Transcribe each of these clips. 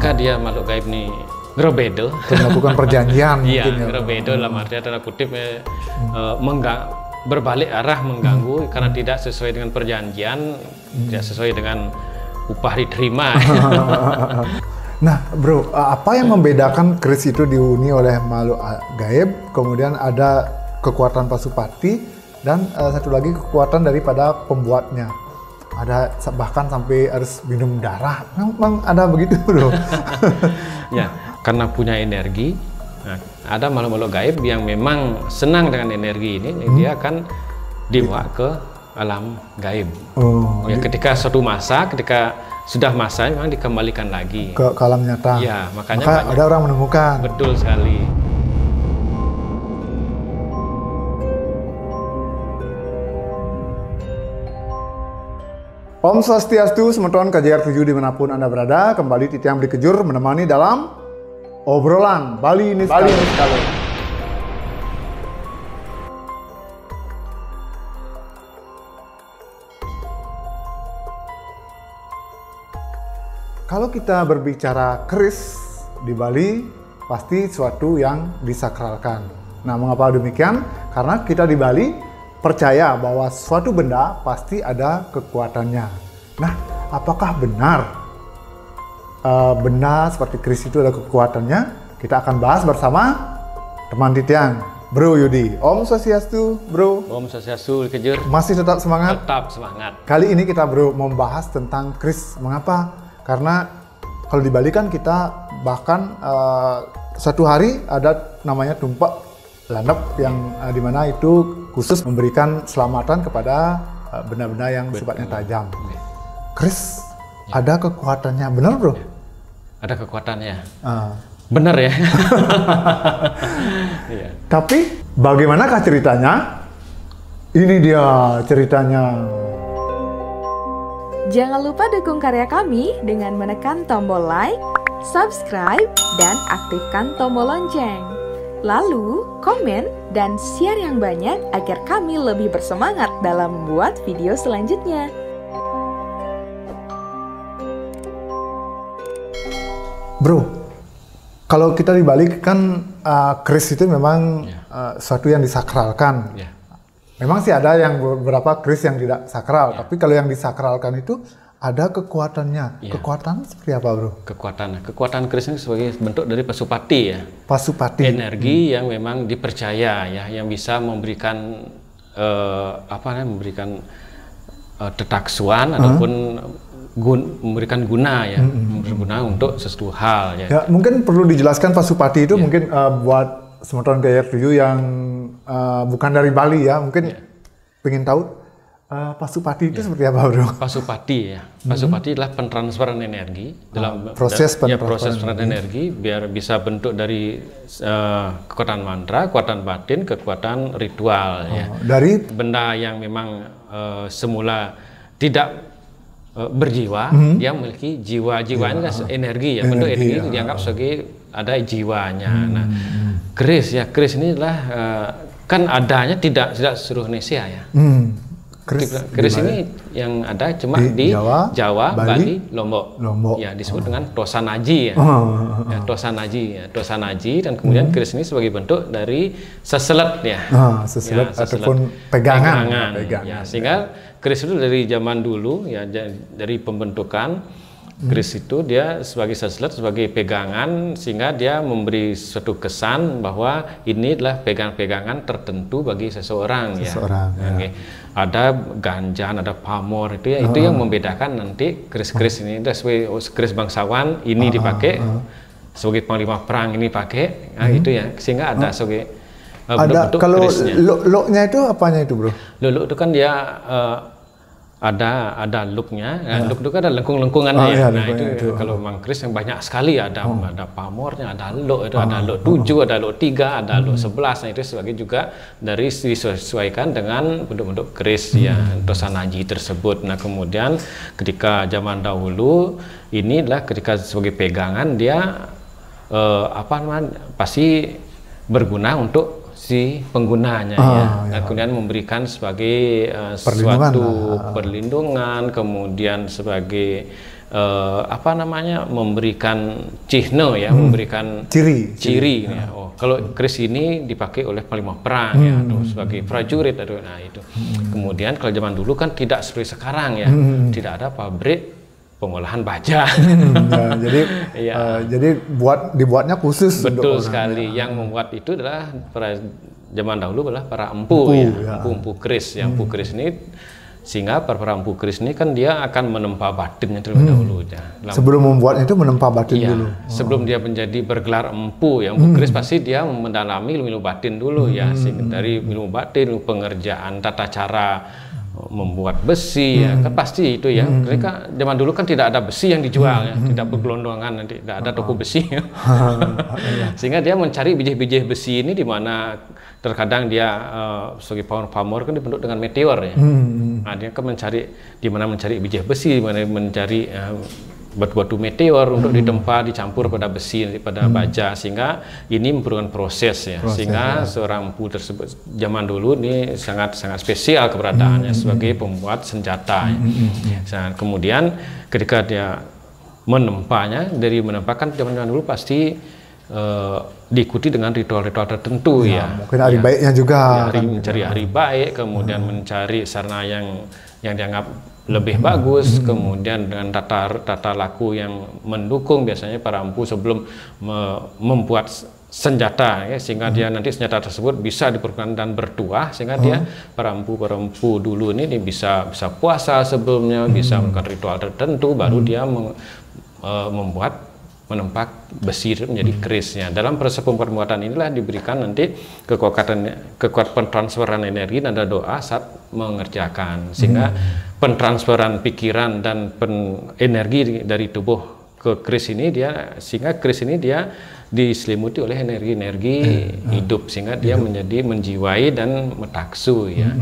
apakah dia makhluk gaib nih ngerobedo? Melakukan perjanjian Iya, mungkin ya. ngerobedo dalam arti tanda kutip berbalik arah mengganggu karena tidak sesuai dengan perjanjian, tidak sesuai dengan upah diterima. Nah, bro, apa yang membedakan keris itu dihuni oleh makhluk gaib, kemudian ada kekuatan Pasupati, dan satu lagi kekuatan daripada pembuatnya. Ada bahkan sampai harus minum darah. Memang ada begitu, bro? Ya, karena punya energi. Nah, ada makhluk-makhluk gaib yang memang senang dengan energi ini, dia akan dibawa ke alam gaib. Ya, ketika suatu masa, ketika sudah masa memang dikembalikan lagi ke alam nyata. Ya, makanya maka ada orang menemukan. Betul sekali. Om Swastiastu, semeton KJR 7 dimanapun Anda berada, kembali Titi Yang Beli Kejur menemani dalam obrolan Bali Niskalo. Kalau kita berbicara keris di Bali, pasti suatu yang disakralkan. Nah, mengapa demikian? Karena kita di Bali percaya bahwa suatu benda pasti ada kekuatannya. Nah, apakah benar benda seperti keris itu ada kekuatannya? Kita akan bahas bersama teman Titiang, Bro Yudi. Om Swastiastu, Bro. Om Swastiastu, Kejur. Masih tetap semangat? Tetap semangat. Kali ini kita, Bro, membahas tentang keris. Mengapa? Karena kalau di Bali kan kita bahkan satu hari ada namanya tumpak landep yang dimana itu khusus memberikan selamatan kepada benda-benda yang sifatnya tajam. Keris ada kekuatannya, benar, bro? Ada kekuatannya. Benar ya. Iya. Tapi bagaimanakah ceritanya? Ini dia ceritanya. Jangan lupa dukung karya kami dengan menekan tombol like, subscribe, dan aktifkan tombol lonceng. Lalu, komen dan share yang banyak agar kami lebih bersemangat dalam membuat video selanjutnya. Bro, kalau kita di Bali kan keris itu memang suatu yang disakralkan. Memang sih ada yang beberapa keris yang tidak sakral, tapi kalau yang disakralkan itu ada kekuatannya. Kekuatan seperti apa, bro? Kekuatan keris ini sebagai bentuk dari Pasupati ya. Pasupati. Energi yang memang dipercaya ya, yang bisa memberikan memberikan tetaksuan ataupun memberikan guna ya, berguna untuk sesuatu hal ya. Ya, mungkin perlu dijelaskan Pasupati itu mungkin buat semeton KJR 7 yang bukan dari Bali ya, mungkin pengen tahu Pasupati itu seperti apa, bro? Pasupati ya. Pasupati adalah pentransferan energi dalam proses pentransferan energi biar bisa bentuk dari kekuatan mantra, kekuatan batin, kekuatan ritual ya. Dari benda yang memang semula tidak berjiwa, dia memiliki jiwa. Jiwa ini adalah energi ya. Bentuk energi dianggap sebagai ada jiwanya. Nah, keris ini adalah kan adanya tidak seluruh Indonesia ya. Keris ini yang ada cuma di Jawa, Bali, Lombok. Ya, disebut dengan Tosanaji ya. Tosanaji dan kemudian keris ini sebagai bentuk dari seselet ya. Seselet ataupun pegangan. Ya, sehingga keris itu dari zaman dulu ya, dari pembentukan keris itu dia sebagai seselet, sebagai pegangan, sehingga dia memberi suatu kesan bahwa ini adalah pegangan-pegangan tertentu bagi seseorang. Ya. Ada ganjan, ada pamor itu ya, itu yang membedakan nanti keris-keris ini. Sebagai keris bangsawan ini dipakai, sebagai panglima perang ini pakai, nah, itu ya, sehingga ada sebagai bentuk kalau kerisnya. Lo-nya itu apanya itu, bro? Lo itu kan dia ada looknya, look itu kan ada lengkung-lengkungannya ya. Nah itu kalau memang keris yang banyak sekali ada pamornya, ada look itu, ada look 7, ada look 3, ada look 11. Nah itu sebagai juga dari disesuaikan dengan bentuk-bentuk keris ya, Tosanaji tersebut. Nah kemudian ketika zaman dahulu ini adalah ketika sebagai pegangan dia pasti berguna untuk si penggunanya ya. Kemudian memberikan sebagai suatu perlindungan, kemudian sebagai memberikan cihno ya, memberikan ciri ya. Oh, kalau keris ini dipakai oleh panglima perang ya, atau sebagai prajurit, atau nah itu. Kemudian kalau zaman dulu kan tidak seperti sekarang ya, tidak ada pabrik pengolahan baja. Nah, jadi dibuatnya khusus. Betul sekali. Yang membuat itu adalah zaman dahulu adalah para empu ya, empu keris. Yang empu keris ini, sehingga para empu keris ini kan dia akan menempa batinnya terlebih dahulu. Sebelum membuatnya itu menempa batin dulu. Sebelum dia menjadi bergelar empu, ya empu keris pasti dia mendalami ilmu batin dulu ya. Dari ilmu batin, pengerjaan, tata cara membuat besi ya, kan pasti itu ya. Mereka zaman dulu kan tidak ada besi yang dijual ya, tidak bergelondongan, tidak ada toko besi. Sehingga dia mencari biji-biji besi ini di mana terkadang dia sebagai pamor kan dibentuk dengan meteor ya. Nah, dia kan mencari di mana mencari biji besi, di mana mencari batu-batu meteor untuk ditempa dicampur pada besi, pada baja, sehingga ini memerlukan proses ya. Sehingga seorang empu tersebut zaman dulu ini sangat spesial keberadaannya sebagai pembuat senjata ya. Kemudian ketika dia menempanya, dari menempakan zaman dulu pasti diikuti dengan ritual-ritual tertentu ya. Mungkin hari baiknya juga. Mencari hari baik, kemudian mencari sarana yang dianggap lebih bagus, kemudian dengan tata laku yang mendukung. Biasanya para empu sebelum membuat senjata ya, sehingga dia nanti senjata tersebut bisa dipergunakan dan bertuah, sehingga dia para empu dulu ini bisa puasa sebelumnya, bisa melakukan ritual tertentu, baru dia menempa besi itu menjadi kerisnya. Dalam proses pembuatan inilah diberikan nanti kekuatan transferan energi dan doa saat mengerjakan, sehingga pentransferan pikiran dan energi dari tubuh ke keris ini sehingga keris ini dia diselimuti oleh energi hidup, sehingga dia menjadi menjiwai dan metaksu ya.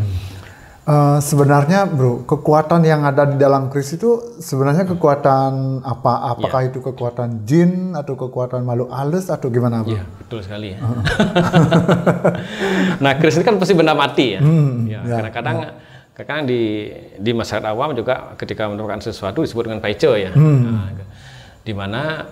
Sebenarnya bro, kekuatan yang ada di dalam keris itu sebenarnya kekuatan apa? Apakah itu kekuatan jin atau kekuatan makhluk halus atau gimana bro? Iya, betul sekali ya. Nah, keris ini kan pasti benda mati ya. Kadang-kadang di masyarakat awam juga ketika menemukan sesuatu disebut dengan paice ya. Nah, di mana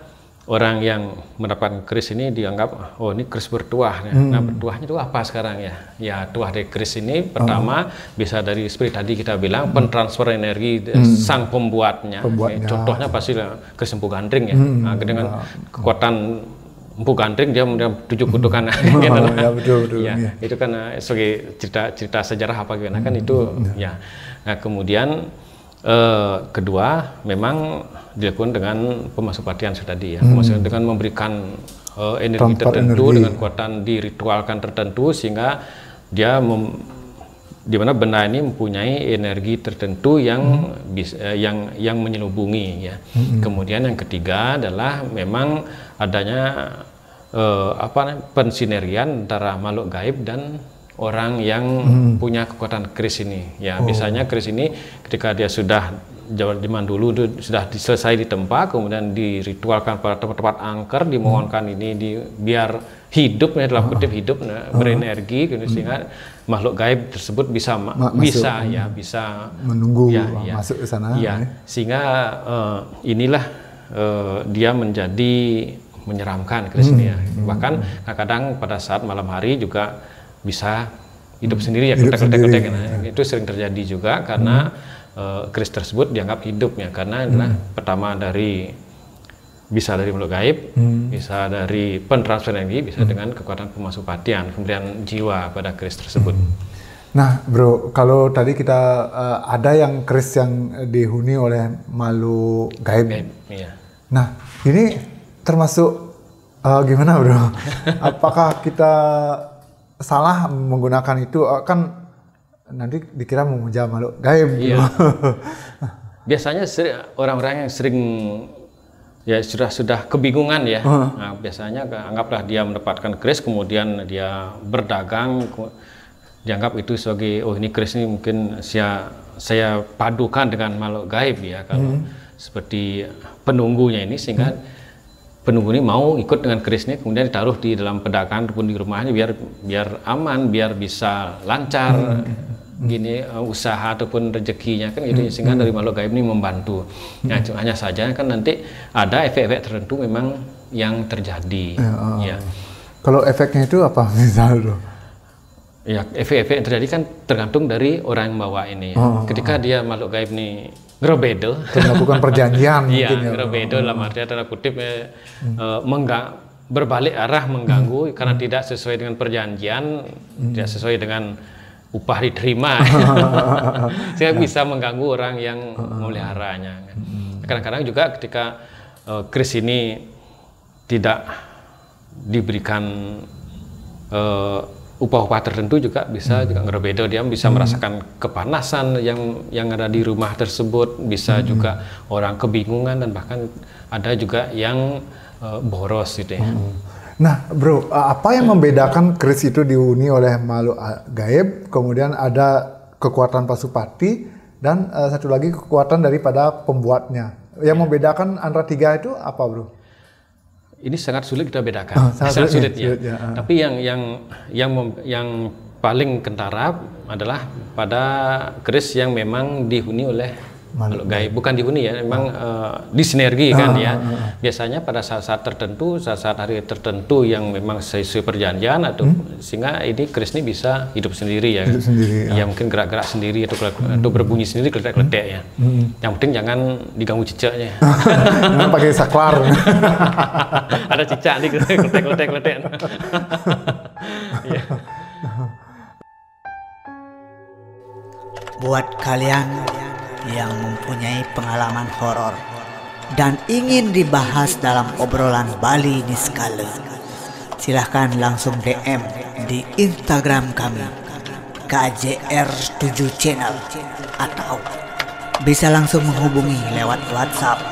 orang yang mendapatkan keris ini dianggap, oh ini keris bertuah. Nah, bertuahnya itu apa sekarang ya? Ya, tuah dari keris ini pertama bisa dari seperti tadi kita bilang pentransfer energi sang pembuatnya. Contohnya pasti keris empu gandring ya. Nah, dengan kekuatan empu gandring dia 7 kutukan. Ya, betul. Ya, itu kan sebagai cerita sejarah apa gimana kan itu ya. Nah, kemudian kedua memang dilakukan dengan pemasupatian tadi ya, dengan memberikan energi tertentu, dengan kekuatan diritualkan tertentu, sehingga dia di mana benda ini mempunyai energi tertentu yang yang menyelubungi ya. Kemudian yang ketiga adalah memang adanya pensinergian antara makhluk gaib dan orang yang punya kekuatan keris ini ya. Biasanya keris ini ketika dia sudah zaman dulu sudah selesai ditempa, kemudian diritualkan pada tempat-tempat angker, dimohonkan ini biar hidup ya, dalam kutip hidup berenergi, sehingga makhluk gaib tersebut bisa menunggu masuk ke sana sehingga inilah dia menjadi menyeramkan keris ini ya. Bahkan kadang-kadang pada saat malam hari juga bisa hidup sendiri ya, ketek-ketek. Nah, itu sering terjadi juga karena keris tersebut dianggap hidupnya, karena adalah pertama bisa dari makhluk gaib, bisa dari pentransfer energi, bisa dengan kekuatan pemasupatian, pemberian jiwa pada keris tersebut. Nah bro, kalau tadi kita ada yang keris yang dihuni oleh makhluk gaib. Iya. Nah ini termasuk gimana bro? Apakah kita salah menggunakan itu? Kan nanti dikira memuja makhluk gaib. Iya. Biasanya orang-orang yang sering ya sudah kebingungan ya. Nah, biasanya anggaplah dia mendapatkan keris, kemudian dia berdagang, dianggap itu sebagai ini keris ini mungkin saya padukan dengan makhluk gaib ya, kalau seperti penunggunya ini, sehingga penunggu ini mau ikut dengan keris ini, kemudian ditaruh di dalam pedagang ataupun di rumahnya biar aman, biar bisa lancar gini usaha ataupun rezekinya kan gitu, sehingga dari makhluk gaib ini membantu. Nah, hanya saja kan nanti ada efek-efek tertentu memang yang terjadi. Ya. Kalau efeknya itu apa misalnya? Ya, efek-efek yang terjadi kan tergantung dari orang yang bawa ini. Ketika dia makhluk gaib ini ngerobedo, melakukan perjanjian. Iya, mungkin ya. ngerobedo dalam artian tanda kutip berbalik arah mengganggu karena tidak sesuai dengan perjanjian, tidak sesuai dengan upah diterima, sehingga bisa mengganggu orang yang memeliharanya. Kadang-kadang juga ketika keris ini tidak diberikan upah-upah tertentu juga bisa juga ngerobedo, dia bisa merasakan kepanasan yang ada di rumah tersebut, bisa juga orang kebingungan dan bahkan ada juga yang boros gitu ya. Nah, bro, apa yang membedakan keris itu dihuni oleh makhluk gaib, kemudian ada kekuatan Pasupati dan satu lagi kekuatan daripada pembuatnya. Yang membedakan antara tiga itu apa, bro? Ini sangat sulit kita bedakan, sangat sulit ya. Tapi yang paling kentara adalah pada keris yang memang dihuni oleh makhluk gaib, bukan dihuni ya, memang disinergi kan ya. Biasanya pada saat-saat tertentu, saat-saat hari tertentu yang memang sesuai perjanjian atau sehingga ini keris ini bisa hidup sendiri ya. Hidup sendiri, ya mungkin gerak-gerak sendiri atau berbunyi sendiri, kletek-kletek ya. Yang penting jangan diganggu cicaknya. Jangan pakai saklar. Ada cicak nih, kletek-kletek. Ya. Buat kalian yang mempunyai pengalaman horor dan ingin dibahas dalam obrolan Bali Niskala, silahkan langsung DM di Instagram kami KJR7 Channel atau bisa langsung menghubungi lewat WhatsApp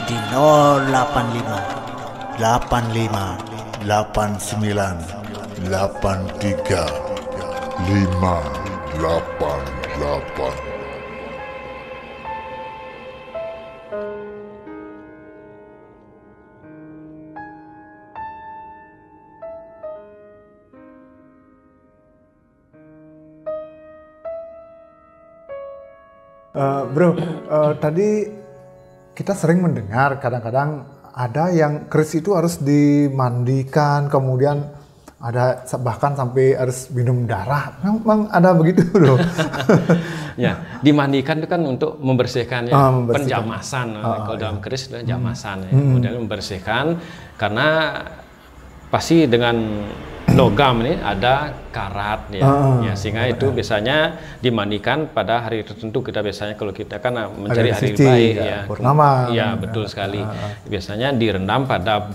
di 085 85 89 83 588. Bro, tadi kita sering mendengar kadang-kadang ada yang keris itu harus dimandikan, kemudian ada bahkan sampai harus minum darah. Memang ada begitu, bro? Ya, dimandikan itu kan untuk membersihkan ya, penjamasan. Kalau dalam keris itu jamasan, ya. Kemudian membersihkan karena pasti dengan logam ini ada karat ya, sehingga itu biasanya dimandikan pada hari tertentu. Kita biasanya kalau kita kan mencari hari baik ya, purnama, ya betul sekali. Biasanya direndam pada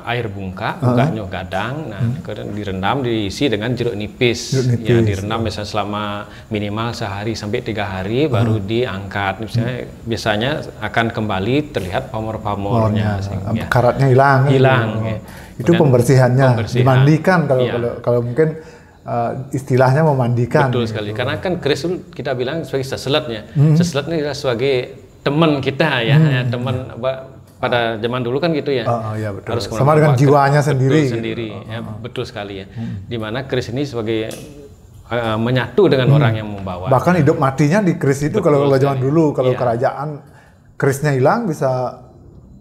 air bungka nyuh gadang. Nah, kemudian direndam diisi dengan jeruk nipis. Ya, direndam biasanya selama minimal sehari sampai 3 hari baru diangkat. Biasanya akan kembali terlihat pamor-pamornya, ya. Karatnya hilang. Ya. Itu pembersihannya, dimandikan kalau mungkin istilahnya memandikan. Betul sekali, karena kan keris itu kita bilang sebagai seselatnya. Seselat ini adalah sebagai teman kita ya, teman pada zaman dulu kan gitu ya. Ya betul. Harus sama dengan jiwanya sendiri. Betul sendiri, ya, betul sekali ya. Dimana keris ini sebagai menyatu dengan orang yang membawa. Bahkan hidup matinya di keris itu. Betul, kalau zaman dulu, kalau kerajaan kerisnya hilang bisa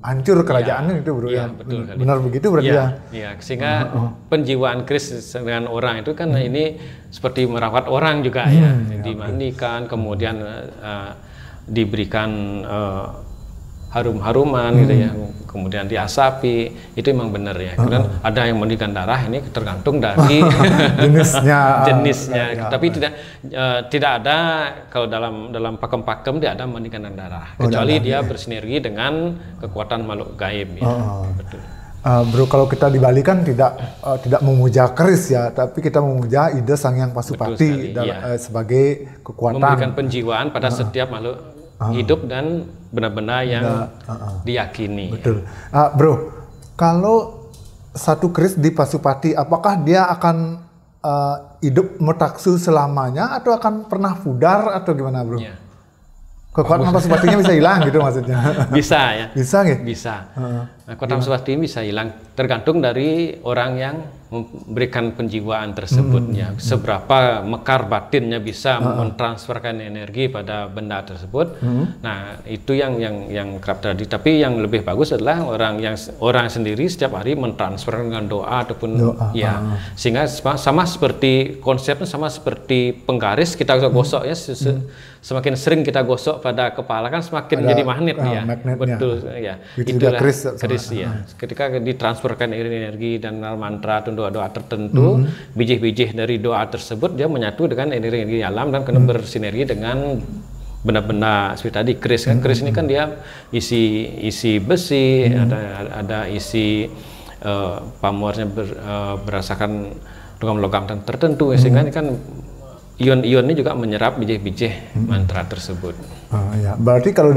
hancur kerajaannya itu, bro. Iya, betul. Benar begitu berarti ya. Iya, sehingga penjiwaan keris dengan orang itu kan ini seperti merawat orang juga ya. Dimandikan, kemudian diberikan harum-haruman gitu ya. Kemudian diasapi, itu memang benar ya. Kemudian ada yang mandikan darah, ini tergantung dari jenisnya. Tapi tidak ada, kalau dalam pakem-pakem tidak ada mandikan darah, kecuali dia bersinergi dengan kekuatan makhluk gaib ya. Betul. Bro, kalau kita di Bali kan tidak memuja keris ya, tapi kita memuja ide Sang Hyang Pasupati sebagai kekuatan. Memberikan penjiwaan pada setiap makhluk hidup dan benar-benar yang diyakini. Betul. Bro, kalau satu keris di Pasupati, apakah dia akan hidup metaksu selamanya atau akan pernah pudar atau gimana, bro? Ya. Kekuatan Pasupatinya bisa hilang gitu maksudnya? Bisa ya. Bisa nggak? Bisa. Kekuatan Pasupati bisa hilang, tergantung dari orang yang memberikan penjiwaan tersebutnya, seberapa mekar batinnya bisa mentransferkan energi pada benda tersebut. Nah, itu yang kerap terjadi. Tapi yang lebih bagus adalah orang sendiri setiap hari mentransfer dengan doa ataupun sehingga sama seperti konsepnya sama seperti penggaris kita gosok ya. Semakin sering kita gosok pada kepala kan semakin jadi magnet ya. Betul ya. Itulah keris ya. Ketika ditransferkan energi dan mantra atau doa-doa tertentu, biji-biji dari doa tersebut dia menyatu dengan energi alam dan kena bersinergi dengan benda-benda seperti tadi keris kan. Keris ini kan dia isi besi, ada isi pamornya berdasarkan logam-logam tertentu sehingga ini kan ion-ion ini juga menyerap biji-biji mantra tersebut. Ya. Berarti kalau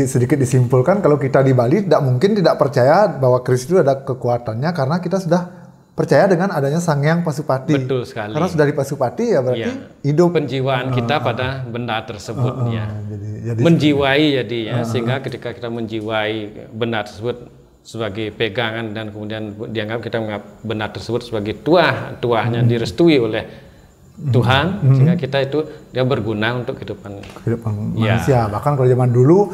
sedikit disimpulkan, kalau kita di Bali tidak percaya bahwa keris itu ada kekuatannya karena kita sudah percaya dengan adanya Sang Hyang Pasupati. Betul sekali. Karena sudah di Pasupati ya berarti hidup. Penjiwaan kita pada benda tersebut jadi menjiwai sehingga ketika kita menjiwai benda tersebut sebagai pegangan dan kemudian kita menganggap benda tersebut sebagai tuahnya direstui oleh Tuhan, sehingga kita itu dia berguna untuk kehidupan manusia. Bahkan kalau zaman dulu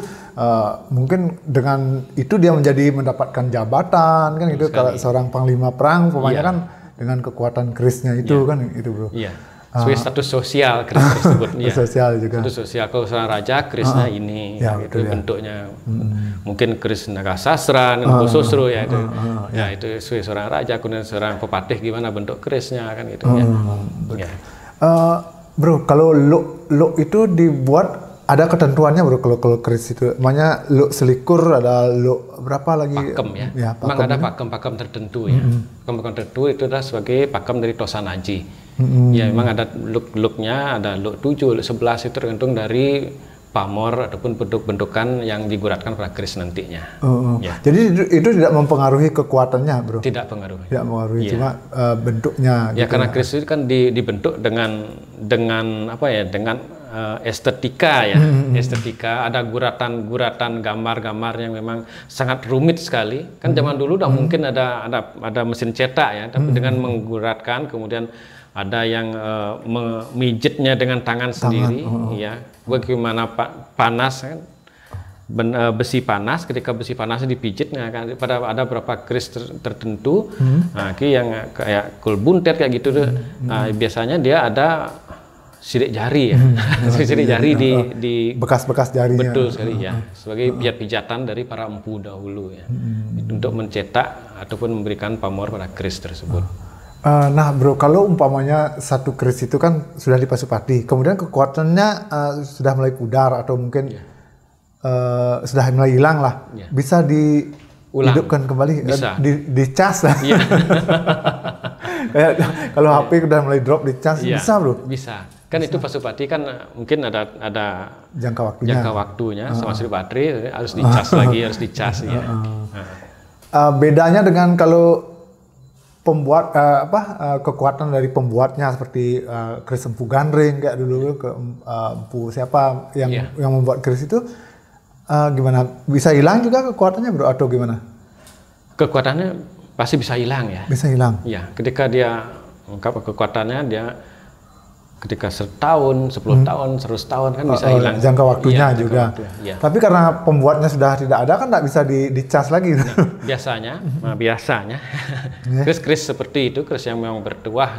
mungkin dengan itu dia mendapatkan jabatan kan gitu. Kalau seorang panglima perang pokoknya kan dengan kekuatan kerisnya itu kan itu bro. Iya. Sebagai status sosial keris tersebut sosial juga. Status sosial kalau seorang raja kerisnya ini itu bentuknya mungkin keris naga sastra, Kusosro ya itu. Ya itu seorang raja, kemudian seorang pepatih gimana bentuk kerisnya kan gitu ya. Bro, kalau luk itu dibuat ada ketentuannya bro kalau keris itu. Makanya luk selikur ada luk berapa lagi? Pakem ya. Memang ada pakem-pakem tertentu ya. Pakem tertentu itu adalah sebagai pakem dari Tosanaji. Ya memang ada luk-luknya, ada luk 7, luk 11 itu tergantung dari pamor ataupun bentuk-bentukan yang diguratkan pada keris nantinya. Ya. Jadi itu tidak mempengaruhi kekuatannya, bro? Tidak pengaruhi. Tidak mempengaruhi, cuma bentuknya. Ya gitu karena keris itu kan dibentuk dengan apa ya? Dengan estetika ya. Estetika, ada guratan-guratan gambar-gambar yang memang sangat rumit sekali. Kan zaman dulu udah mungkin ada mesin cetak ya, tapi dengan mengguratkan kemudian ada yang memijitnya dengan tangan sendiri, ya. Bagaimana panas kan, besi panas. Ketika besi panasnya dipijit, nah, kan, ada beberapa keris tertentu, nah, yang kayak kulbuntet kayak gitu, nah, biasanya dia ada sidik jari ya, sidik jari di bekas-bekas jarinya. Betul sekali ya, sebagai pijat-pijatan dari para empu dahulu ya, untuk mencetak ataupun memberikan pamor pada keris tersebut. Nah bro, kalau umpamanya satu keris itu kan sudah di Pasupati, kemudian kekuatannya sudah mulai pudar atau mungkin sudah mulai hilang lah, bisa dihidupkan kembali, bisa. Dicas lah. Kalau HP udah mulai drop dicas, bisa bro? Bisa. Kan itu Pasupati kan mungkin ada jangka waktunya, sama seperti baterai harus dicas lagi, harus dicas ya. Bedanya dengan kalau pembuat kekuatan dari pembuatnya seperti keris Empu Gandring kayak dulu ke Empu siapa yang membuat keris itu gimana, bisa hilang juga kekuatannya bro atau gimana? Kekuatannya pasti bisa hilang ya. Bisa hilang. Ya, ketika dia mengungkap kekuatannya dia ketika setahun, 10 tahun, 100 tahun kan bisa hilang. Jangka waktunya juga. Tapi karena pembuatnya sudah tidak ada kan tidak bisa dicas lagi. Nah, biasanya keris seperti itu, keris yang memang bertuah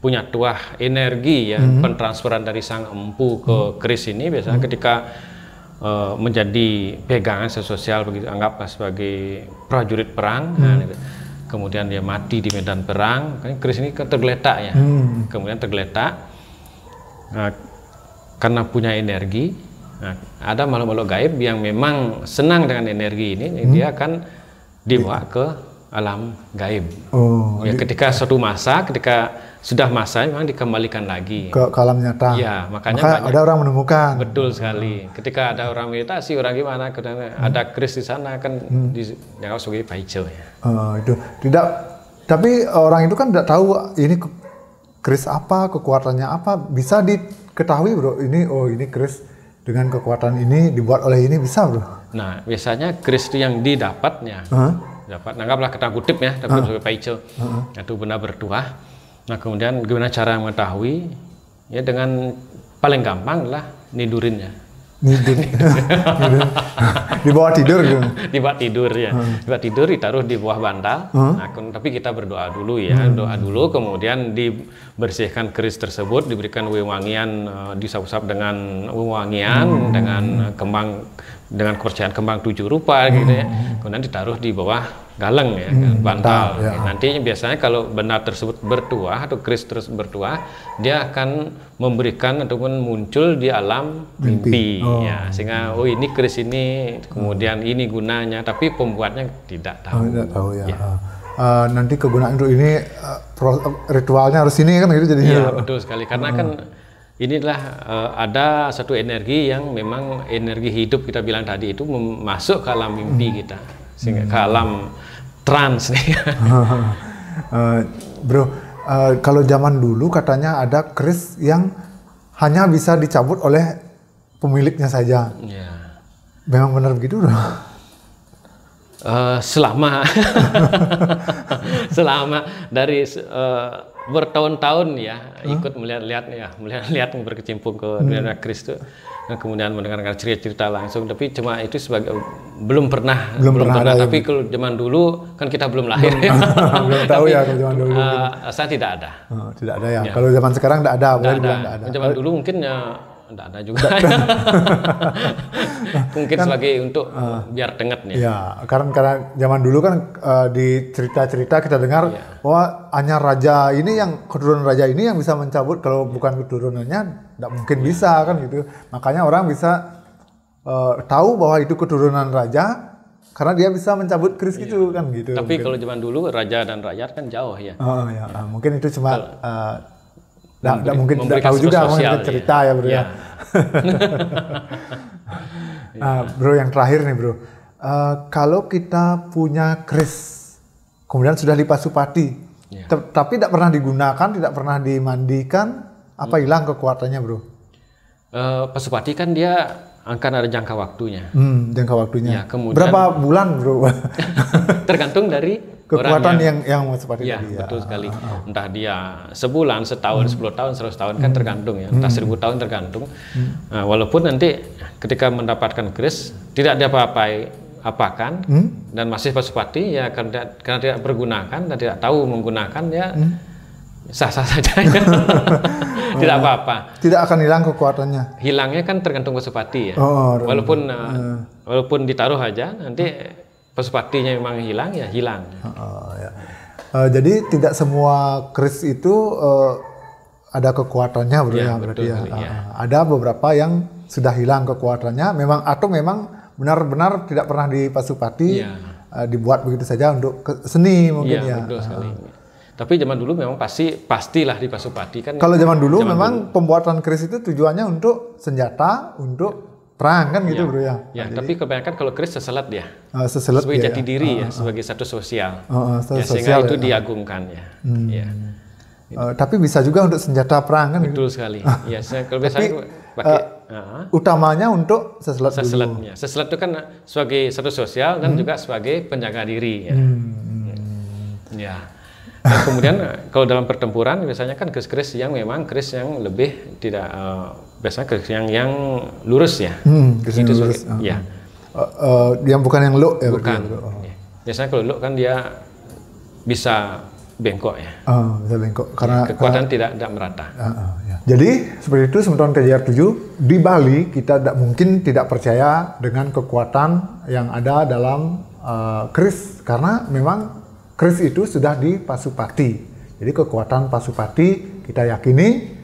punya tuah energi ya, pentransferan dari sang empu ke keris ini biasanya ketika menjadi pegangan sosial begitu, anggaplah sebagai prajurit perang. Kemudian dia mati di medan perang, kan keris ini tergeletak ya. Kemudian tergeletak karena punya energi. Nah, ada makhluk-makhluk gaib yang memang senang dengan energi ini, dia akan dibawa ke alam gaib. Ketika suatu masa, ketika sudah masa memang dikembalikan lagi ke alam nyata. Ya, makanya ada orang menemukan. Betul sekali. Ketika ada orang meditasi, orang gimana, ada keris di sana kan dianggap sebagai paijo ya. Itu tidak. Tapi orang itu kan tidak tahu ini keris apa, kekuatannya apa. Bisa diketahui bro. Ini keris dengan kekuatan ini dibuat oleh ini, bisa bro. Nah biasanya keris itu yang didapatnya. dapat, anggaplah kata kutip ya, dapat sebagai paice, itu benar bertuah. Nah kemudian gimana cara mengetahui? Ya dengan paling gampang adalah nidurinnya. Di bawah tidur gitu. Di bawah tidur ya. Di bawah tidur ditaruh di bawah bantal. Nah, tapi kita berdoa dulu ya. Doa dulu, kemudian dibersihkan keris tersebut, diberikan wewangian, disap-sap dengan wewangian, dengan kembang, dengan kepercayaan kembang 7 rupa gitu ya. Kemudian ditaruh di bawah galeng ya, bantal. Ya. Nanti biasanya kalau benda tersebut bertuah atau keris terus bertuah, dia akan memberikan ataupun muncul di alam mimpi. Ya, sehingga ini keris ini, kemudian ini gunanya, tapi pembuatnya tidak tahu. Tidak tahu ya. Nanti kegunaan untuk ini ritualnya harus ini kan gitu jadinya. Iya, betul sekali. Karena kan inilah ada satu energi yang memang energi hidup kita bilang tadi itu masuk ke alam mimpi kita, sehingga ke alam trans nih. Bro, kalau zaman dulu katanya ada keris yang hanya bisa dicabut oleh pemiliknya saja. Ya. Memang benar begitu, bro? Selama dari bertahun-tahun ya ikut melihat berkecimpung ke dunia keris itu, kemudian mendengarkan cerita langsung, tapi cuma itu sebagai belum pernah tapi kalau zaman dulu kan kita belum lahir. Belum tahu ya kalau zaman dulu. Saya tidak ada. Tidak ada ya. Kalau zaman sekarang tidak ada. Tidak ada. Zaman dulu mungkin ya tidak ada juga. Mungkin kan, sebagai untuk biar dengat nih. Ya, karena zaman dulu kan di cerita-cerita kita dengar bahwa hanya raja ini yang keturunan raja ini yang bisa mencabut, kalau bukan keturunannya tidak mungkin bisa kan gitu. Makanya orang bisa tahu bahwa itu keturunan raja karena dia bisa mencabut keris itu kan gitu. Tapi mungkin. Kalau zaman dulu raja dan rakyat kan jauh ya. Mungkin itu cuma mungkin tidak tahu juga, mungkin cerita ya bro ya. Bro, yang terakhir nih bro, kalau kita punya keris kemudian sudah dipasupati tapi tidak pernah digunakan, tidak pernah dimandikan, apa hilang kekuatannya bro? Pasupati kan dia akan ada jangka waktunya. Jangka waktunya. Ya, kemudian, berapa bulan bro? Tergantung dari kekuatan yang pasupati tadi. Betul sekali. Entah dia sebulan, setahun, 10 tahun, 100 tahun kan tergantung ya. Entah 1000 tahun tergantung. Walaupun nanti ketika mendapatkan keris tidak diapa-apakan dan masih pasupati ya, karena tidak bergunakan dan tidak tahu menggunakan ya sah-sah saja. Tidak apa-apa. Tidak akan hilang kekuatannya. Hilangnya kan tergantung pasupati ya. Walaupun ditaruh aja nanti pasupatinya memang hilang ya hilang. Jadi tidak semua keris itu ada kekuatannya bro ya, berarti ya. Ada beberapa yang sudah hilang kekuatannya memang, atau memang benar-benar tidak pernah dipasupati, dibuat begitu saja untuk seni mungkin ya. Betul sekali. Tapi zaman dulu memang pastilah dipasupati kan. Kalau zaman dulu memang pembuatan keris itu tujuannya untuk senjata, untuk perang kan gitu bro ya. Ya, tapi kebanyakan kalau keris seselat dia. Seselat sebagai jati diri ya, sebagai satu sosial. Sehingga itu diagungkan ya. Tapi bisa juga untuk senjata perang kan. Betul sekali. Ya, kalau biasanya pakai utamanya untuk seselatnya. Seselat itu kan sebagai satu sosial dan juga sebagai penjaga diri ya. Ya. Dan kemudian kalau dalam pertempuran biasanya kan keris yang memang keris yang lebih tidak biasanya keris yang lurus ya. Keris yang lurus. Ya. Yang bukan yang low ya. Bukan. Biasanya kalau low kan dia bisa bengkok ya. Bisa bengkok karena kekuatan tidak merata. Jadi seperti itu teman-teman KJR 7, di Bali kita mungkin tidak percaya dengan kekuatan yang ada dalam keris, karena memang keris itu sudah dipasupati. Jadi kekuatan pasupati kita yakini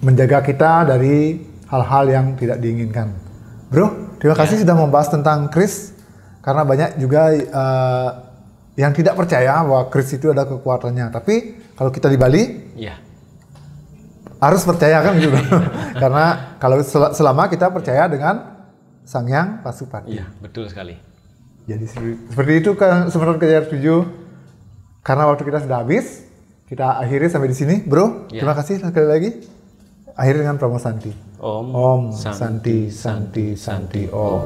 menjaga kita dari hal-hal yang tidak diinginkan. Bro, terima kasih sudah membahas tentang keris, karena banyak juga yang tidak percaya bahwa keris itu ada kekuatannya. Tapi kalau kita di Bali, harus percaya kan gitu. Karena kalau selama kita percaya dengan Sang Hyang Pasupati. Iya, betul sekali. Jadi seperti itu kan teman-teman KJR 7. Karena waktu kita sudah habis, kita akhiri sampai di sini, bro. Terima kasih sekali lagi. Akhiri dengan Pramosanti. Om Santi Santi Santi Om.